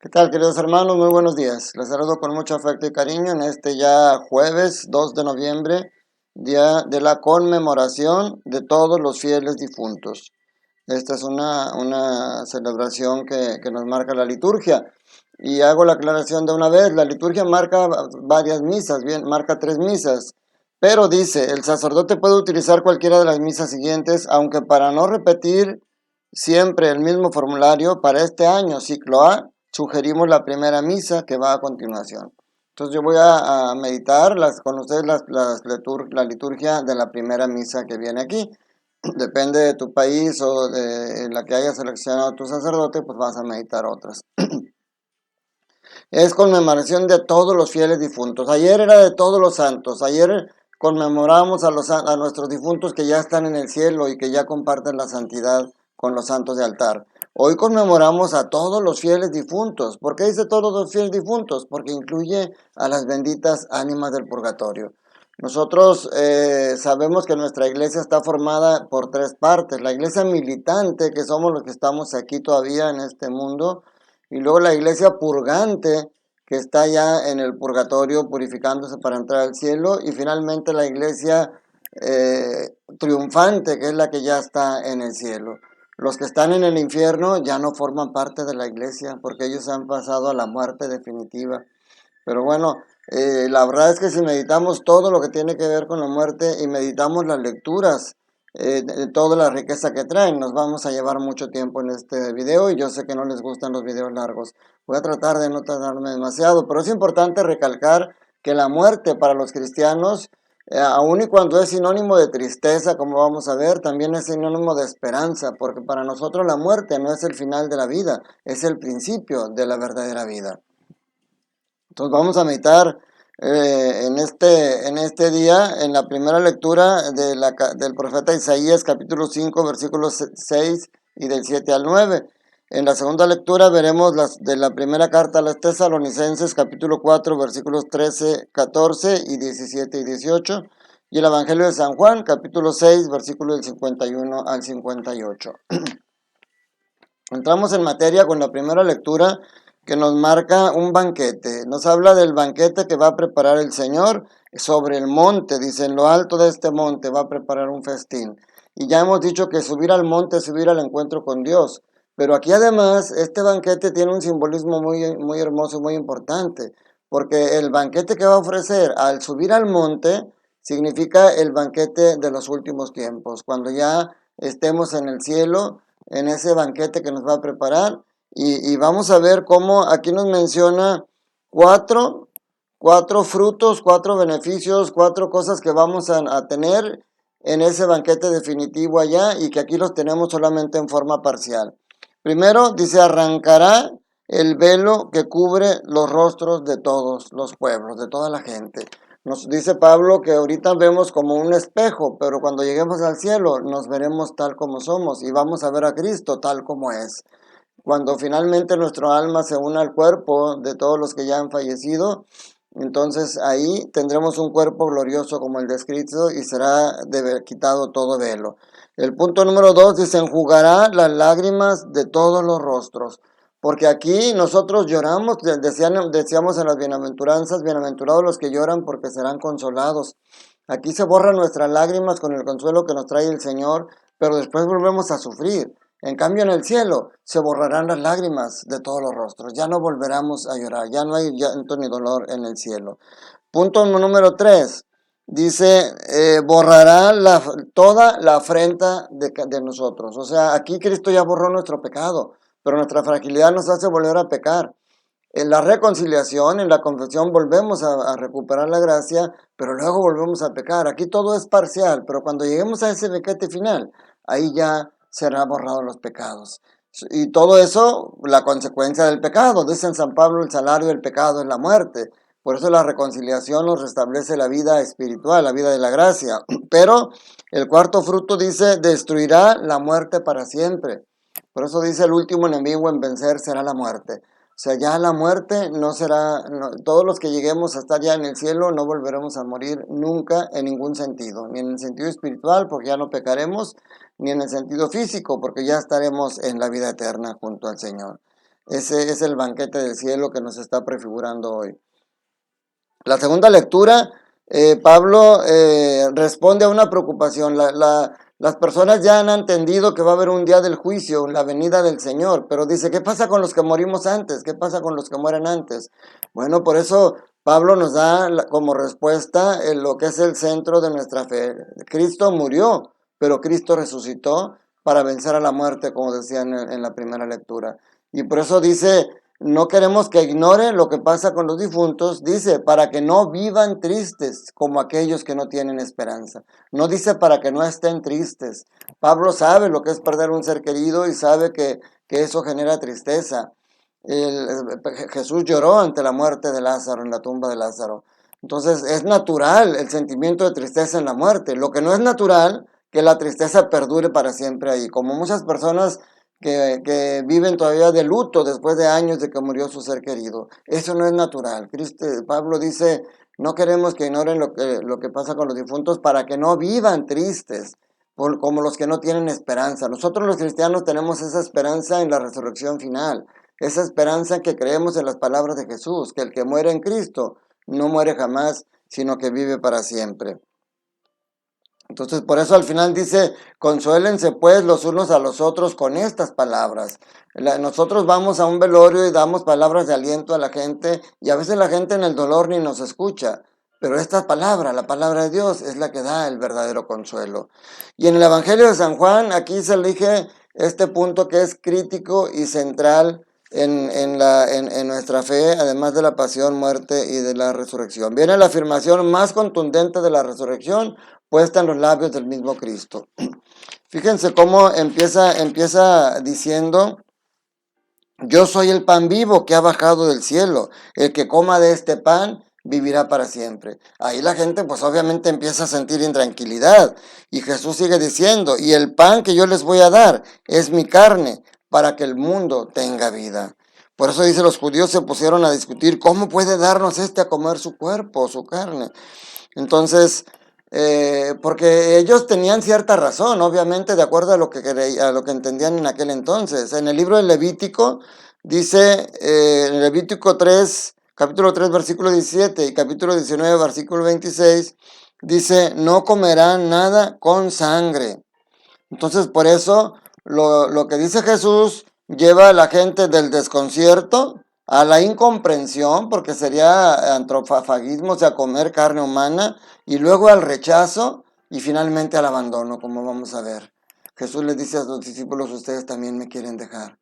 ¿Qué tal, queridos hermanos? Muy buenos días. Les saludo con mucho afecto y cariño en este ya jueves 2 de noviembre, día de la conmemoración de todos los fieles difuntos. Esta es una celebración que nos marca la liturgia. Y hago la aclaración de una vez, la liturgia marca varias misas, bien, marca 3 misas. Pero dice, el sacerdote puede utilizar cualquiera de las misas siguientes, aunque para no repetir siempre el mismo formulario, para este año, ciclo A, sugerimos la primera misa que va a continuación. Entonces yo voy a meditar con ustedes la liturgia de la primera misa que viene aquí. Depende de tu país o de la que hayas seleccionado tu sacerdote, pues vas a meditar otras. Es conmemoración de todos los fieles difuntos. Ayer era de todos los santos. Ayer conmemoramos a nuestros difuntos que ya están en el cielo y que ya comparten la santidad con los santos de altar. Hoy conmemoramos a todos los fieles difuntos. ¿Por qué dice todos los fieles difuntos? Porque incluye a las benditas ánimas del purgatorio. Nosotros sabemos que nuestra iglesia está formada por 3 partes. La iglesia militante, que somos los que estamos aquí todavía en este mundo, y luego la iglesia purgante, que está ya en el purgatorio purificándose para entrar al cielo, y finalmente la iglesia triunfante, que es la que ya está en el cielo. Los que están en el infierno ya no forman parte de la iglesia, porque ellos han pasado a la muerte definitiva. Pero bueno, la verdad es que si meditamos todo lo que tiene que ver con la muerte y meditamos las lecturas, de toda la riqueza que traen, nos vamos a llevar mucho tiempo en este video y yo sé que no les gustan los videos largos. Voy a tratar de no tardarme demasiado, pero es importante recalcar que la muerte para los cristianos, aun y cuando es sinónimo de tristeza, como vamos a ver, también es sinónimo de esperanza, porque para nosotros la muerte no es el final de la vida, es el principio de la verdadera vida. Entonces vamos a meditar en este día, en la primera lectura del profeta Isaías, capítulo 5, versículos 6 y del 7 al 9. En la segunda lectura veremos de la primera carta a los Tesalonicenses, capítulo 4, versículos 13, 14 y 17 y 18. Y el Evangelio de San Juan, capítulo 6, versículos del 51 al 58. Entramos en materia con la primera lectura, que nos marca un banquete. Nos habla del banquete que va a preparar el Señor sobre el monte. Dice, en lo alto de este monte va a preparar un festín. Y ya hemos dicho que subir al monte es subir al encuentro con Dios. Pero aquí además este banquete tiene un simbolismo muy hermoso, muy importante. Porque el banquete que va a ofrecer al subir al monte significa el banquete de los últimos tiempos. Cuando ya estemos en el cielo, en ese banquete que nos va a preparar. Y vamos a ver cómo aquí nos menciona cuatro frutos, 4 beneficios, 4 cosas que vamos a tener en ese banquete definitivo allá y que aquí los tenemos solamente en forma parcial. Primero dice, arrancará el velo que cubre los rostros de todos los pueblos, de toda la gente. Nos dice Pablo que ahorita vemos como un espejo, pero cuando lleguemos al cielo nos veremos tal como somos y vamos a ver a Cristo tal como es. Cuando finalmente nuestro alma se una al cuerpo de todos los que ya han fallecido, entonces ahí tendremos un cuerpo glorioso como el de Cristo y será quitado todo velo. El punto número 2 dice, enjugará las lágrimas de todos los rostros. Porque aquí nosotros lloramos, decíamos en las bienaventuranzas, bienaventurados los que lloran porque serán consolados. Aquí se borran nuestras lágrimas con el consuelo que nos trae el Señor, pero después volvemos a sufrir. En cambio en el cielo se borrarán las lágrimas de todos los rostros, ya no volveremos a llorar, ya no hay llanto ni dolor en el cielo. Punto número 3, dice, borrará toda la afrenta de nosotros. O sea, aquí Cristo ya borró nuestro pecado, pero nuestra fragilidad nos hace volver a pecar. En la reconciliación, en la confesión, volvemos a recuperar la gracia, pero luego volvemos a pecar. Aquí todo es parcial, pero cuando lleguemos a ese banquete final, ahí ya serán borrados los pecados. Y todo eso, la consecuencia del pecado. Dice en San Pablo, el salario del pecado es la muerte. Por eso la reconciliación nos restablece la vida espiritual, la vida de la gracia. Pero el cuarto fruto dice, destruirá la muerte para siempre. Por eso dice, el último enemigo en vencer será la muerte. O sea, ya la muerte no será, todos los que lleguemos a estar ya en el cielo no volveremos a morir nunca en ningún sentido, ni en el sentido espiritual porque ya no pecaremos, ni en el sentido físico porque ya estaremos en la vida eterna junto al Señor. Ese es el banquete del cielo que nos está prefigurando hoy. La segunda lectura, Pablo responde a una preocupación. Las personas ya han entendido que va a haber un día del juicio, la venida del Señor, pero dice, ¿qué pasa con los que morimos antes? ¿Qué pasa con los que mueren antes? Bueno, por eso Pablo nos da como respuesta lo que es el centro de nuestra fe. Cristo murió, pero Cristo resucitó para vencer a la muerte, como decía en la primera lectura. Y por eso dice, no queremos que ignoren lo que pasa con los difuntos, dice, para que no vivan tristes como aquellos que no tienen esperanza. No dice para que no estén tristes. Pablo sabe lo que es perder un ser querido y sabe que eso genera tristeza. Jesús lloró ante la muerte de Lázaro, en la tumba de Lázaro. Entonces es natural el sentimiento de tristeza en la muerte. Lo que no es natural, que la tristeza perdure para siempre ahí. Como muchas personas que viven todavía de luto después de años de que murió su ser querido. Eso no es natural. Pablo dice, no queremos que ignoren lo que pasa con los difuntos para que no vivan tristes, como los que no tienen esperanza. Nosotros los cristianos tenemos esa esperanza en la resurrección final, esa esperanza que creemos en las palabras de Jesús, que el que muere en Cristo no muere jamás, sino que vive para siempre. Entonces, por eso al final dice, consuélense pues los unos a los otros con estas palabras. Nosotros vamos a un velorio y damos palabras de aliento a la gente, y a veces la gente en el dolor ni nos escucha, pero esta palabra, la palabra de Dios, es la que da el verdadero consuelo. Y en el Evangelio de San Juan, aquí se elige este punto que es crítico y central en nuestra fe, además de la pasión, muerte y de la resurrección. Viene la afirmación más contundente de la resurrección, puesta en los labios del mismo Cristo. Fíjense cómo empieza diciendo, yo soy el pan vivo que ha bajado del cielo, el que coma de este pan vivirá para siempre. Ahí la gente pues obviamente empieza a sentir intranquilidad, y Jesús sigue diciendo, y el pan que yo les voy a dar es mi carne, para que el mundo tenga vida. Por eso dice, los judíos se pusieron a discutir, ¿cómo puede darnos a comer su cuerpo, su carne? Entonces, porque ellos tenían cierta razón, obviamente, de acuerdo a lo que entendían en aquel entonces. En el libro de Levítico, dice, en Levítico 3, capítulo 3, versículo 17 y capítulo 19, versículo 26, dice, no comerán nada con sangre. Entonces, por eso, lo que dice Jesús lleva a la gente del desconcierto a la incomprensión, porque sería antropofagismo, o sea, comer carne humana, y luego al rechazo y finalmente al abandono, como vamos a ver. Jesús les dice a sus discípulos, ustedes también me quieren dejar.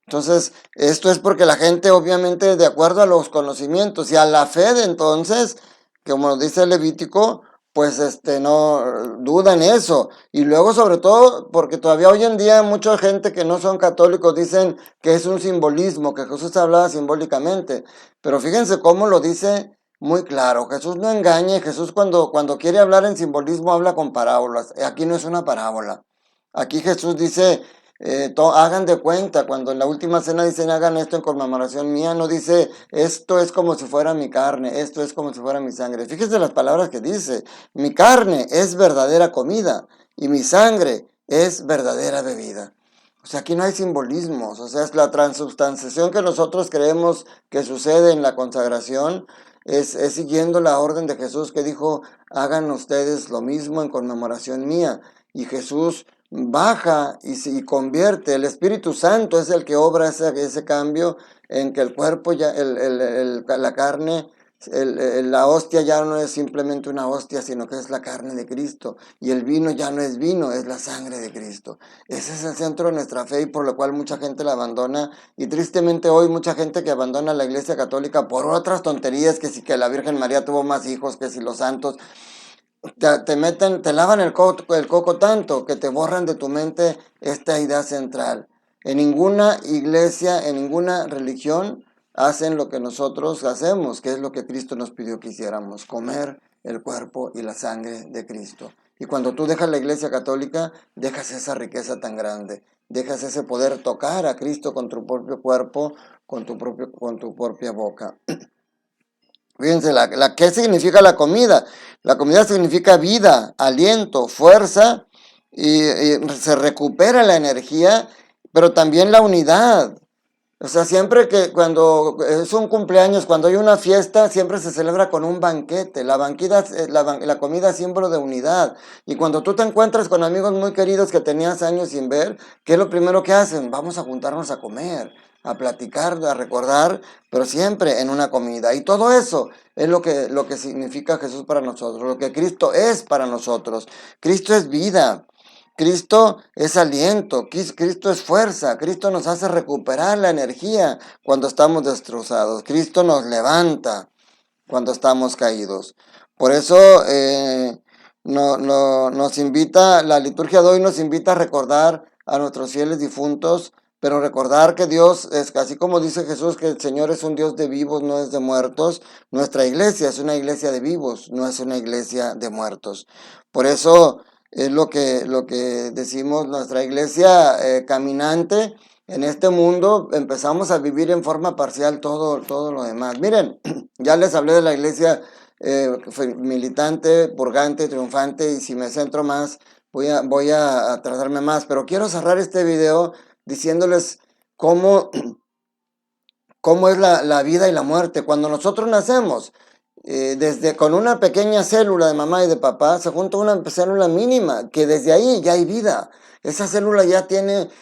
Entonces, esto es porque la gente, obviamente, de acuerdo a los conocimientos y a la fe de entonces, como dice el Levítico, pues no dudan eso. Y luego, sobre todo, porque todavía hoy en día mucha gente que no son católicos dicen que es un simbolismo, que Jesús hablaba simbólicamente. Pero fíjense cómo lo dice muy claro. Jesús no engaña. Jesús cuando quiere hablar en simbolismo habla con parábolas. Aquí no es una parábola. Aquí Jesús dice, hagan de cuenta, cuando en la última cena dicen hagan esto en conmemoración mía, no dice esto es como si fuera mi carne, esto es como si fuera mi sangre. Fíjese las palabras que dice, mi carne es verdadera comida y mi sangre es verdadera bebida. O sea, aquí no hay simbolismos, o sea, es la transubstanciación que nosotros creemos que sucede en la consagración, es siguiendo la orden de Jesús que dijo, hagan ustedes lo mismo en conmemoración mía. Y Jesús baja y convierte, el Espíritu Santo es el que obra ese cambio en que el cuerpo, la carne, la hostia ya no es simplemente una hostia, sino que es la carne de Cristo, y el vino ya no es vino, es la sangre de Cristo. Ese es el centro de nuestra fe y por lo cual mucha gente la abandona, y tristemente hoy mucha gente que abandona la Iglesia Católica por otras tonterías, que si que la Virgen María tuvo más hijos, que si los santos, te lavan el coco tanto que te borran de tu mente esta idea central. En ninguna iglesia, en ninguna religión hacen lo que nosotros hacemos, que es lo que Cristo nos pidió que hiciéramos, comer el cuerpo y la sangre de Cristo. Y cuando tú dejas la Iglesia Católica, dejas esa riqueza tan grande, dejas ese poder tocar a Cristo con tu propio cuerpo, con tu propia boca. Fíjense, ¿qué significa la comida? La comida significa vida, aliento, fuerza, y se recupera la energía, pero también la unidad. O sea, siempre que cuando es un cumpleaños, cuando hay una fiesta, siempre se celebra con un banquete. La comida es símbolo de unidad. Y cuando tú te encuentras con amigos muy queridos que tenías años sin ver, ¿qué es lo primero que hacen? Vamos a juntarnos a comer, a platicar, a recordar, pero siempre en una comida. Y todo eso es lo que significa Jesús para nosotros, lo que Cristo es para nosotros. Cristo es vida. Cristo es aliento, Cristo es fuerza, Cristo nos hace recuperar la energía cuando estamos destrozados, Cristo nos levanta cuando estamos caídos. Por eso nos invita, la liturgia de hoy nos invita a recordar a nuestros fieles difuntos, pero recordar que Dios es, así como dice Jesús, que el Señor es un Dios de vivos, no es de muertos, nuestra iglesia es una iglesia de vivos, no es una iglesia de muertos. Por eso es lo que decimos, nuestra iglesia caminante en este mundo, empezamos a vivir en forma parcial todo lo demás. Miren, ya les hablé de la iglesia militante, purgante, triunfante, y si me centro más, voy a tratarme más, pero quiero cerrar este video diciéndoles cómo, cómo es la vida y la muerte. Cuando nosotros nacemos, desde con una pequeña célula de mamá y de papá, se junta una célula mínima, que desde ahí ya hay vida. Esa célula ya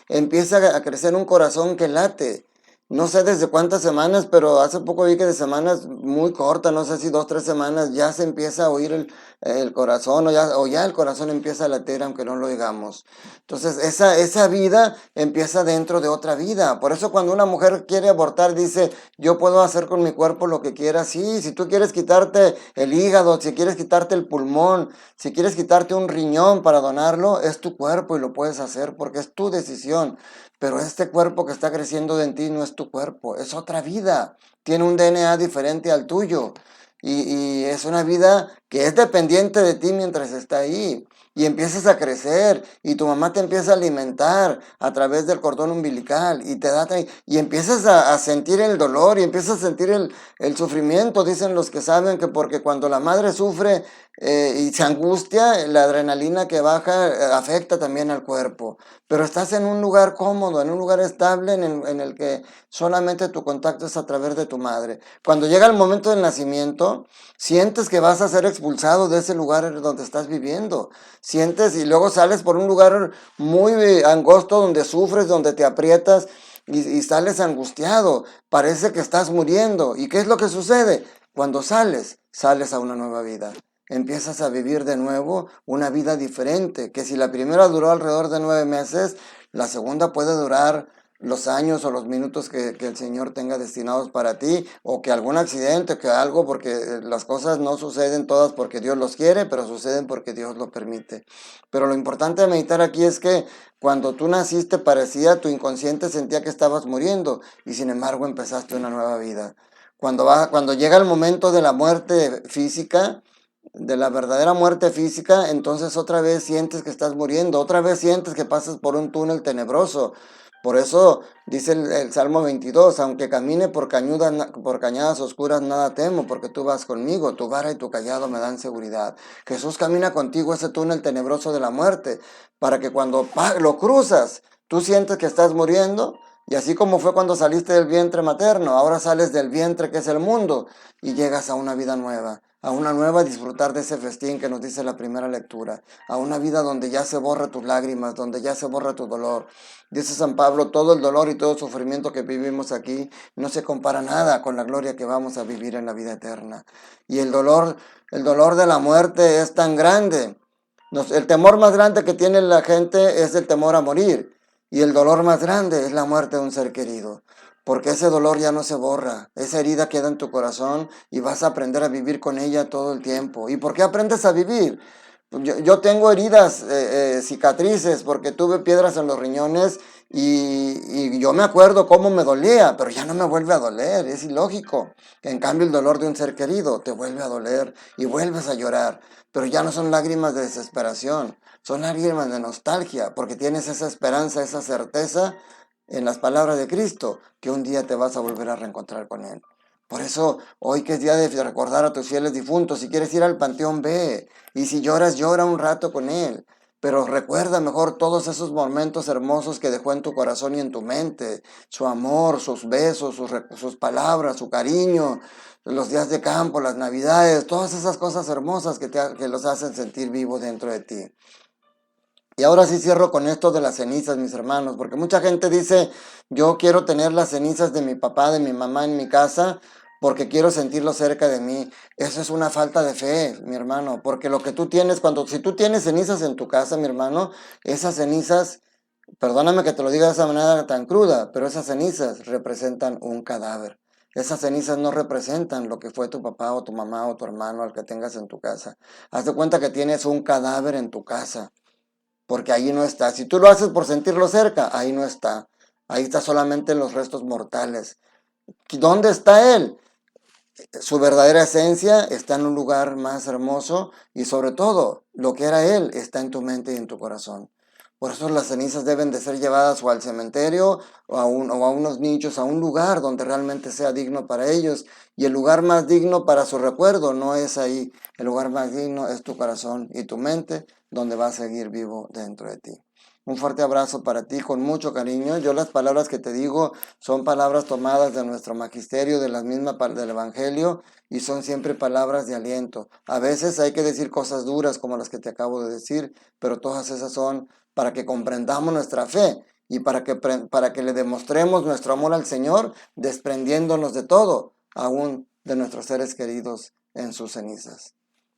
empieza a crecer un corazón que late. No sé desde cuántas semanas, pero hace poco vi que de semanas muy cortas, no sé si 2, 3 semanas, ya se empieza a oír el corazón o ya el corazón empieza a latir aunque no lo oigamos. Entonces esa vida empieza dentro de otra vida. Por eso cuando una mujer quiere abortar dice, yo puedo hacer con mi cuerpo lo que quiera. Sí, si tú quieres quitarte el hígado, si quieres quitarte el pulmón, si quieres quitarte un riñón para donarlo, es tu cuerpo y lo puedes hacer porque es tu decisión. Pero este cuerpo que está creciendo en ti no es tu cuerpo, es otra vida. Tiene un DNA diferente al tuyo. Y es una vida que es dependiente de ti mientras está ahí. Y empiezas a crecer y tu mamá te empieza a alimentar a través del cordón umbilical y empiezas a sentir el dolor y empiezas a sentir el sufrimiento. Dicen los que saben que porque cuando la madre sufre y se angustia, la adrenalina que baja afecta también al cuerpo. Pero estás en un lugar cómodo, en un lugar estable en el que solamente tu contacto es a través de tu madre. Cuando llega el momento del nacimiento, sientes que vas a ser expulsado de ese lugar donde estás viviendo. Sientes y luego sales por un lugar muy angosto donde sufres, donde te aprietas y sales angustiado. Parece que estás muriendo. ¿Y qué es lo que sucede? Cuando sales a una nueva vida. Empiezas a vivir de nuevo una vida diferente, que si la primera duró alrededor de 9 meses, la segunda puede durar los años o los minutos que el Señor tenga destinados para ti, o que algún accidente, que algo, porque las cosas no suceden todas porque Dios los quiere, pero suceden porque Dios lo permite. Pero lo importante de meditar aquí es que cuando tú naciste parecía, tu inconsciente sentía que estabas muriendo, y sin embargo empezaste una nueva vida. Cuando llega el momento de la muerte física, de la verdadera muerte física, entonces otra vez sientes que estás muriendo, otra vez sientes que pasas por un túnel tenebroso. Por eso dice el Salmo 22, aunque camine por cañadas oscuras, nada temo, porque tú vas conmigo, tu vara y tu callado me dan seguridad. Jesús camina contigo ese túnel tenebroso de la muerte, para que cuando lo cruzas, tú sientes que estás muriendo, y así como fue cuando saliste del vientre materno, ahora sales del vientre que es el mundo, y llegas a una vida nueva. A una nueva disfrutar de ese festín que nos dice la primera lectura, a una vida donde ya se borra tus lágrimas, donde ya se borra tu dolor. Dice San Pablo, todo el dolor y todo el sufrimiento que vivimos aquí no se compara nada con la gloria que vamos a vivir en la vida eterna. Y el dolor de la muerte es tan grande. El temor más grande que tiene la gente es el temor a morir. Y el dolor más grande es la muerte de un ser querido. Porque ese dolor ya no se borra, esa herida queda en tu corazón y vas a aprender a vivir con ella todo el tiempo. ¿Y por qué aprendes a vivir? Yo tengo heridas, cicatrices, porque tuve piedras en los riñones y yo me acuerdo cómo me dolía, pero ya no me vuelve a doler, es ilógico. En cambio, el dolor de un ser querido te vuelve a doler y vuelves a llorar, pero ya no son lágrimas de desesperación, son lágrimas de nostalgia, porque tienes esa esperanza, esa certeza en las palabras de Cristo, que un día te vas a volver a reencontrar con Él. Por eso, hoy que es día de recordar a tus fieles difuntos, si quieres ir al panteón, ve. Y si lloras, llora un rato con Él. pero recuerda mejor todos esos momentos hermosos que dejó en tu corazón y en tu mente, su amor, sus besos, sus palabras, su cariño, los días de campo, las navidades, todas esas cosas hermosas que los hacen sentir vivo dentro de ti. Y ahora sí cierro con esto de las cenizas, mis hermanos, porque mucha gente dice, yo quiero tener las cenizas de mi papá, de mi mamá en mi casa, porque quiero sentirlo cerca de mí. Eso es una falta de fe, mi hermano, porque lo que tú tienes, si tú tienes cenizas en tu casa, mi hermano, esas cenizas, perdóname que te lo diga de esa manera tan cruda, pero esas cenizas representan un cadáver. Esas cenizas no representan lo que fue tu papá o tu mamá o tu hermano al que tengas en tu casa. Haz de cuenta que tienes un cadáver en tu casa porque ahí no está. Si tú lo haces por sentirlo cerca, ahí no está. Ahí está solamente en los restos mortales. ¿Dónde está él? Su verdadera esencia está en un lugar más hermoso y sobre todo lo que era él está en tu mente y en tu corazón. Por eso las cenizas deben de ser llevadas o al cementerio o a unos nichos, a un lugar donde realmente sea digno para ellos. Y el lugar más digno para su recuerdo no es ahí. El lugar más digno es tu corazón y tu mente, donde va a seguir vivo dentro de ti. Un fuerte abrazo para ti con mucho cariño. Yo las palabras que te digo son palabras tomadas de nuestro magisterio, de las mismas del Evangelio, y son siempre palabras de aliento. A veces hay que decir cosas duras como las que te acabo de decir, pero todas esas son para que comprendamos nuestra fe y para que le demostremos nuestro amor al Señor, desprendiéndonos de todo, aún de nuestros seres queridos en sus cenizas.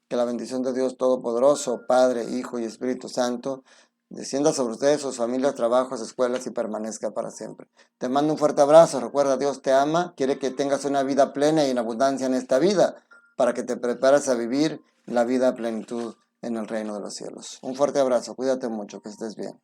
Que la bendición de Dios Todopoderoso, Padre, Hijo y Espíritu Santo, descienda sobre ustedes, sus familias, trabajos, escuelas y permanezca para siempre. Te mando un fuerte abrazo. Recuerda, Dios te ama, quiere que tengas una vida plena y en abundancia en esta vida, para que te prepares a vivir la vida a plenitud en el reino de los cielos. Un fuerte abrazo, cuídate mucho, que estés bien.